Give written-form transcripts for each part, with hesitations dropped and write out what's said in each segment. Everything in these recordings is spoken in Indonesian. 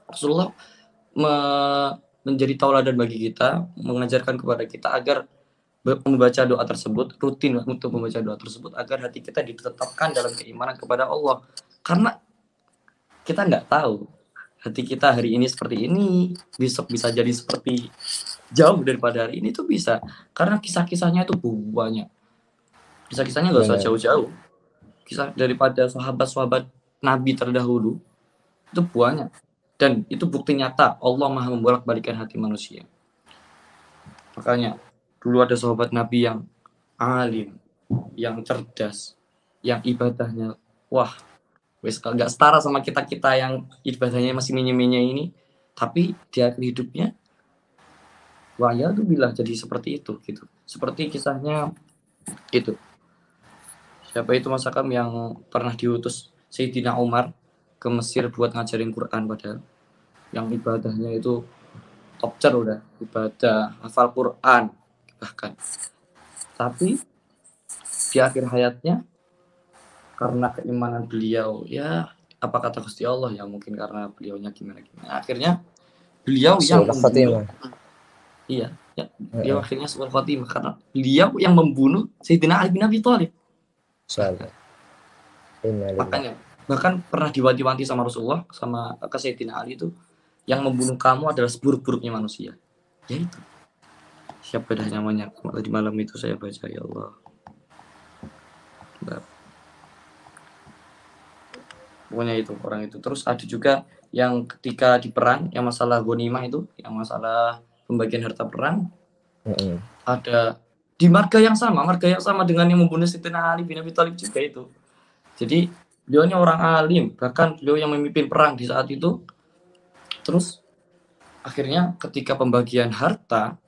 Rasulullah menjadi tauladan bagi kita, mengajarkan kepada kita agar membaca doa tersebut, rutin untuk membaca doa tersebut agar hati kita ditetapkan dalam keimanan kepada Allah. Karena kita nggak tahu hati kita hari ini seperti ini, besok bisa jadi seperti jauh daripada hari ini tuh bisa. Karena kisah-kisahnya itu banyak. Kisah-kisahnya nggak usah jauh-jauh. Kisah daripada sahabat-sahabat Nabi terdahulu itu banyak. Dan itu bukti nyata Allah Maha membolak-balikan hati manusia. Makanya dulu ada sahabat Nabi yang alim, yang cerdas, yang ibadahnya wah, wes nggak setara sama kita yang ibadahnya masih minyak ini, tapi di akhir hidupnya wah ya tuh bilang jadi seperti itu gitu. Seperti kisahnya itu. Siapa itu Mas Akam yang pernah diutus Sayyidina Umar ke Mesir buat ngajarin Quran, padahal yang ibadahnya itu top tier udah, ibadah hafal Quran bahkan. Tapi di akhir hayatnya karena keimanan beliau, ya apa kata Gusti Allah ya, mungkin karena beliaunya gimana akhirnya beliau yang membunuh, iya ya, beliau akhirnya suul khotimah karena beliau yang membunuh Sayyidina Ali bin Abi Thalib. Makanya bahkan pernah diwanti-wanti sama Rasulullah sama ke Sayyidina Ali itu, yang membunuh kamu adalah seburuk-buruknya manusia. Ya itu. Siapa dah namanya? Di malam itu saya baca, ya Allah. Pokoknya itu orang itu. Terus ada juga yang ketika di perang, yang masalah ghanimah itu, yang masalah pembagian harta perang, ada di marga yang sama dengan yang membunuh Sayyidina Ali bin Abi Thalib juga itu. Jadi beliaunya orang alim, bahkan beliau yang memimpin perang di saat itu. Terus akhirnya ketika pembagian harta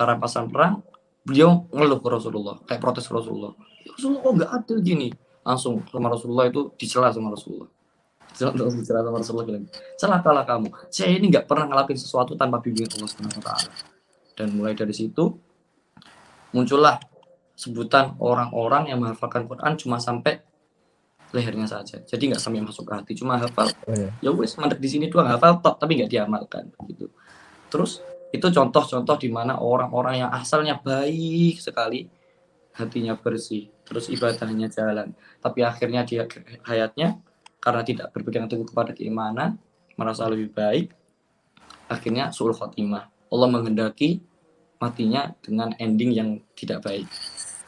rampasan perang, beliau ngeluh ke Rasulullah, kayak protes ke Rasulullah. Ya Rasulullah kok nggak adil gini? Langsung sama Rasulullah itu dicela sama Rasulullah. Dicela sama Rasulullah bilang, celakalah kamu. Saya ini nggak pernah ngelakuin sesuatu tanpa bimbingan Allah Subhanahu wa taala. Dan mulai dari situ muncullah sebutan orang-orang yang menghafalkan Quran cuma sampai lehernya saja. Jadi nggak sampai masuk ke hati, cuma hafal. Ya wes mandek di sini doang, hafal top tapi nggak diamalkan gitu. Terus itu contoh-contoh di mana orang-orang yang asalnya baik sekali, hatinya bersih, terus ibadahnya jalan, tapi akhirnya dia hayatnya karena tidak berpegang teguh kepada keimanan, merasa lebih baik, akhirnya suul khotimah. Allah menghendaki matinya dengan ending yang tidak baik.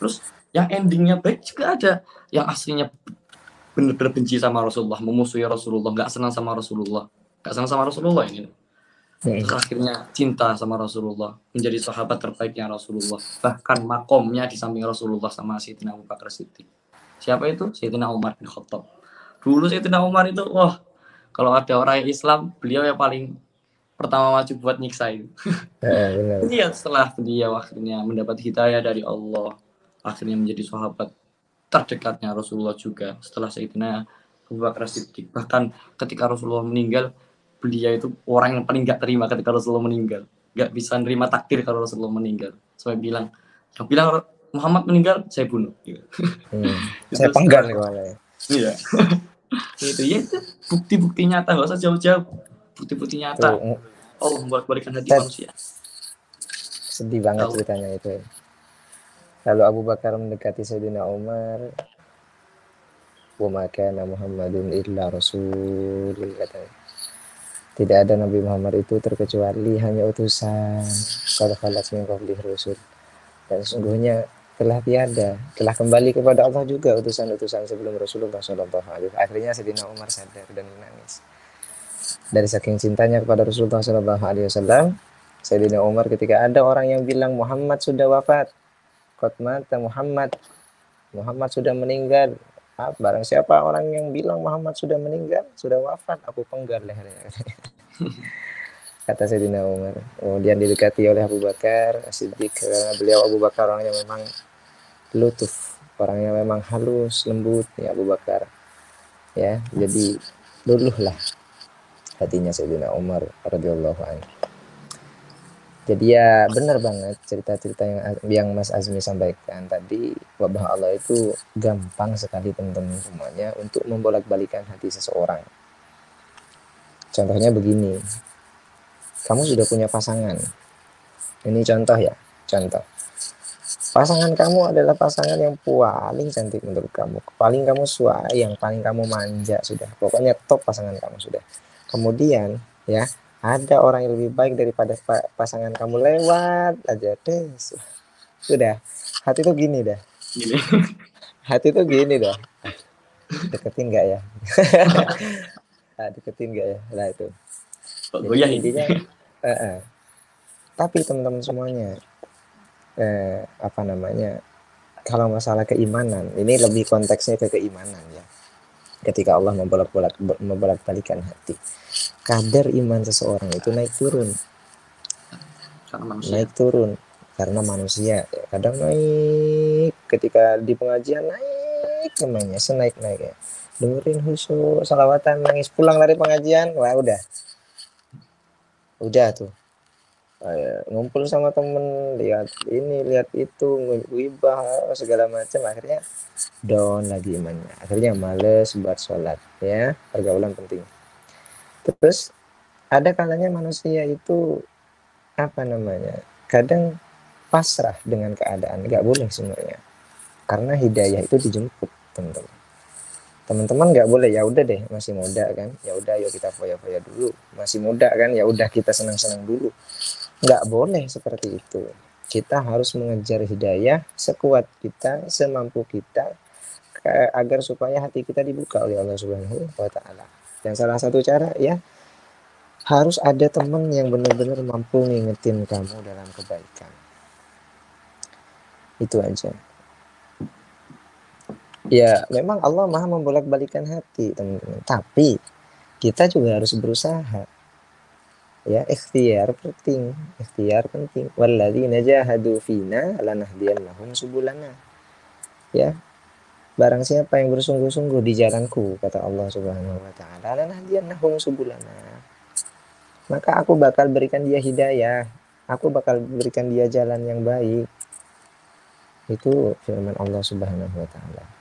Terus yang endingnya baik juga ada, yang aslinya benar-benar benci sama Rasulullah, memusuhi Rasulullah, nggak senang sama Rasulullah ini. Terus akhirnya cinta sama Rasulullah, menjadi sahabat terbaiknya Rasulullah, bahkan makomnya di samping Rasulullah sama Sayyidina Abu Bakar Siddiq. Siapa itu? Sayyidina Umar bin Khattab. Dulu Sayyidina Umar itu, wah, kalau ada orang Islam, beliau yang paling pertama maju buat nyiksa itu. Iya, setelah beliau akhirnya mendapat hidayah dari Allah, akhirnya menjadi sahabat terdekatnya Rasulullah juga setelah Sayyidina Abu Bakar Siddiq. Bahkan ketika Rasulullah meninggal, beliau itu orang yang paling gak terima ketika Rasulullah meninggal. Gak bisa nerima takdir kalau Rasulullah meninggal. Sampai bilang Muhammad meninggal, saya bunuh. Saya penggal ya. Iya. Itu ya, itu bukti-bukti nyata, gak usah jauh-jauh. Bukti-bukti nyata. Allah membolak-balikan hati manusia. Sedih banget ceritanya itu. Lalu Abu Bakar mendekati Sayyidina Umar. Wa ma kana Muhammadun illa rasul, katanya. Tidak ada Nabi Muhammad itu terkecuali hanya utusan. Qad khalat min qablihi rusul. Dan sesungguhnya telah kembali kepada Allah juga utusan-utusan sebelum Rasulullah SAW. Akhirnya Sayyidina Umar sadar dan menangis. Dari saking cintanya kepada Rasulullah SAW, Sayyidina Umar ketika ada orang yang bilang Muhammad sudah wafat, qad mata Muhammad sudah meninggal, barang siapa orang yang bilang Muhammad sudah meninggal, sudah wafat, aku penggal lehernya. Kata Sayyidina Umar. Kemudian didekati oleh Abu Bakar Siddiq, karena beliau Abu Bakar orangnya memang lutuf, orangnya memang halus, lembut ya Abu Bakar. Ya, jadi luluhlah hatinya Sayyidina Umar radhiyallahu anhu. Jadi ya benar banget cerita-cerita yang Mas Azmi sampaikan tadi, wabah Allah itu gampang sekali teman-teman semuanya untuk membolak-balikan hati seseorang. Contohnya begini, kamu sudah punya pasangan. Ini contoh ya, contoh. Pasangan kamu adalah pasangan yang paling cantik menurut kamu, paling kamu sayang, paling kamu manja, sudah. Pokoknya top pasangan kamu sudah. Kemudian ya, ada orang yang lebih baik daripada pasangan kamu lewat aja deh. Sudah. Hati tuh gini dah. Gini. Hati tuh gini dah. Deketin nggak ya? Deketin nggak ya? Lah itu. Jadi intinya, tapi teman-teman semuanya, apa namanya? Kalau masalah keimanan, ini lebih konteksnya ke keimanan ya. Ketika Allah membolak-balikan hati, kadar iman seseorang itu naik turun. Naik turun karena manusia. Kadang naik ketika di pengajian, naik namanya senaik-naik ya. Dengerin khusyuk, salawatan, nangis, pulang dari pengajian, wah udah tuh. Ngumpul sama temen, lihat ini, lihat itu, wibah, segala macam, akhirnya down lagi imannya. Akhirnya males buat sholat ya, pergaulan penting. Terus ada kalanya manusia itu apa namanya? Kadang pasrah dengan keadaan, nggak boleh sebenarnya. Karena hidayah itu dijemput, teman-teman. Teman-teman nggak boleh, ya udah deh, masih muda kan, ya udah yuk kita foya-foya dulu, masih muda kan, ya udah kita senang-senang dulu. Nggak boleh seperti itu. Kita harus mengejar hidayah sekuat kita, semampu kita, agar supaya hati kita dibuka oleh Allah Subhanahu wa Ta'ala. Dan salah satu cara ya, harus ada teman yang benar-benar mampu ngingetin kamu dalam kebaikan. Itu aja. Ya, memang Allah Maha membolak-balikan hati, teman-teman. Tapi kita juga harus berusaha. Ya, ikhtiar penting. Walladzina jahadu fina lanahdiyannahum subulana. Ya. Barang siapa yang bersungguh-sungguh di jalanku, kata Allah Subhanahu wa Ta'ala, lanahdiyannahum subulana. Maka aku bakal berikan dia hidayah. Aku bakal berikan dia jalan yang baik. Itu firman Allah Subhanahu wa Ta'ala.